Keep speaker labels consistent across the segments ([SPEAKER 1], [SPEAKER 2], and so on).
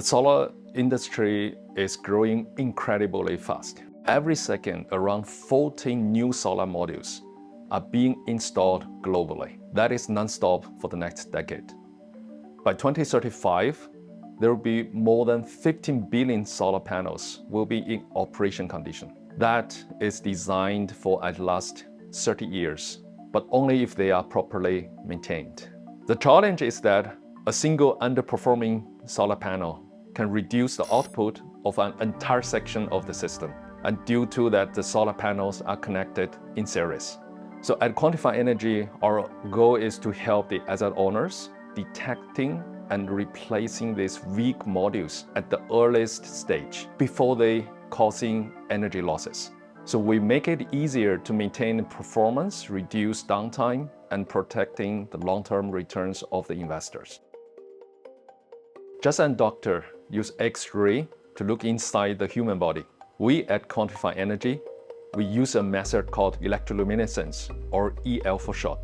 [SPEAKER 1] The solar industry is growing incredibly fast. Every second, around 14 new solar modules are being installed globally. That is non-stop for the next decade. By 2035, there will be more than 15 billion solar panels will be in operation condition. That is designed for at least 30 years, but only if they are properly maintained. The challenge is that a single underperforming solar panel can reduce the output of an entire section of the system. And due to that, the solar panels are connected in series. So at Quantified Energy, our goal is to help the asset owners detecting and replacing these weak modules at the earliest stage before they causing energy losses. So we make it easier to maintain performance, reduce downtime, and protecting the long-term returns of the investors. Just as a doctor use X-ray to look inside the human body, we at Quantified Energy, we use a method called electroluminescence, or EL for short,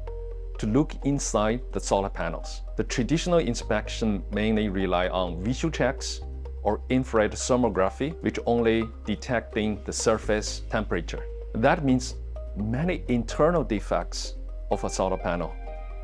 [SPEAKER 1] to look inside the solar panels. The traditional inspection mainly rely on visual checks or infrared thermography, which only detecting the surface temperature. That means many internal defects of a solar panel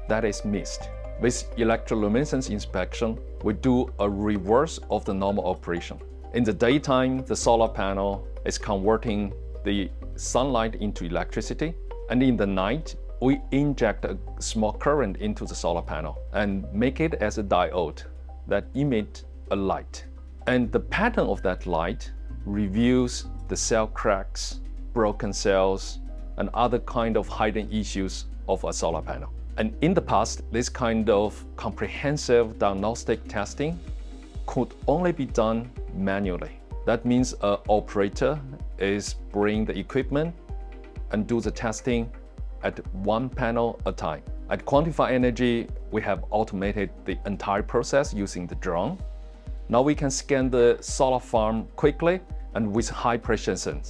[SPEAKER 1] that is missed. With electroluminescence inspection, we do a reverse of the normal operation. In the daytime, the solar panel is converting the sunlight into electricity, and in the night, we inject a small current into the solar panel and make it as a diode that emits a light. And the pattern of that light reveals the cell cracks, broken cells, and other kind of hidden issues of a solar panel. And in the past, this kind of comprehensive diagnostic testing could only be done manually. That means an operator is bring the equipment and do the testing at one panel at a time. At Quantified Energy, we have automated the entire process using the drone. Now we can scan the solar farm quickly and with high precision,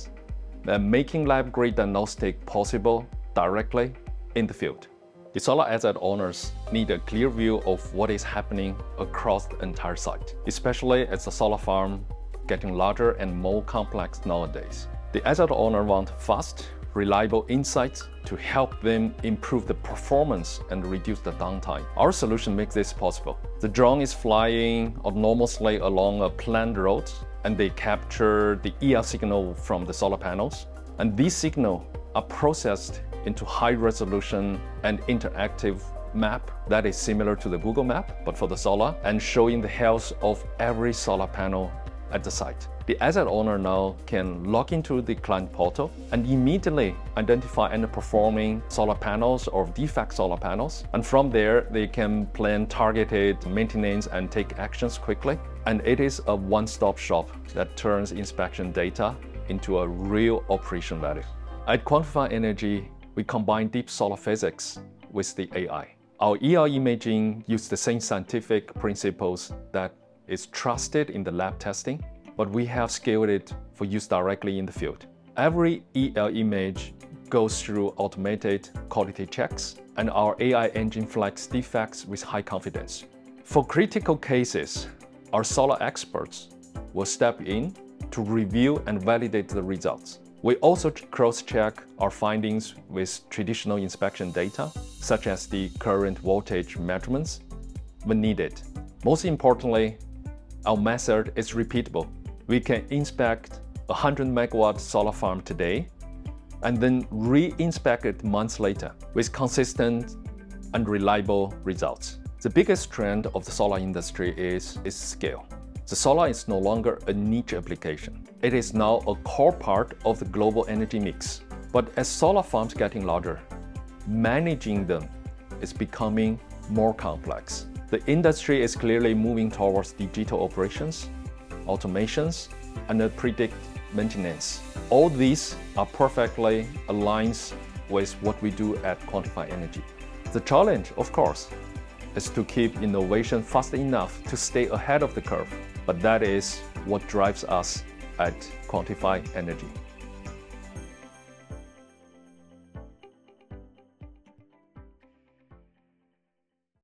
[SPEAKER 1] making lab-grade diagnostic possible directly in the field. The solar asset owners need a clear view of what is happening across the entire site, especially as the solar farm getting larger and more complex nowadays. The asset owner want fast, reliable insights to help them improve the performance and reduce the downtime. Our solution makes this possible. The drone is flying autonomously along a planned road, and they capture the EL signal from the solar panels. And these signals are processed into high-resolution and interactive map that is similar to the Google map, but for the solar, and showing the health of every solar panel at the site. The asset owner now can log into the client portal and immediately identify underperforming solar panels or defect solar panels. And from there, they can plan targeted maintenance and take actions quickly. And it is a one-stop shop that turns inspection data into a real operation value. At Quantified Energy, we combine deep solar physics with the AI. Our EL imaging uses the same scientific principles that is trusted in the lab testing, but we have scaled it for use directly in the field. Every EL image goes through automated quality checks, and our AI engine flags defects with high confidence. For critical cases, our solar experts will step in to review and validate the results. We also cross-check our findings with traditional inspection data, such as the current voltage measurements, when needed. Most importantly, our method is repeatable. We can inspect a 100 megawatt solar farm today and then re-inspect it months later with consistent and reliable results. The biggest trend of the solar industry is scale. The solar is no longer a niche application. It is now a core part of the global energy mix. But as solar farms getting larger, managing them is becoming more complex. The industry is clearly moving towards digital operations, automations, and predict maintenance. All these are perfectly aligned with what we do at Quantified Energy. The challenge, of course, is to keep innovation fast enough to stay ahead of the curve. But that is what drives us at Quantified Energy.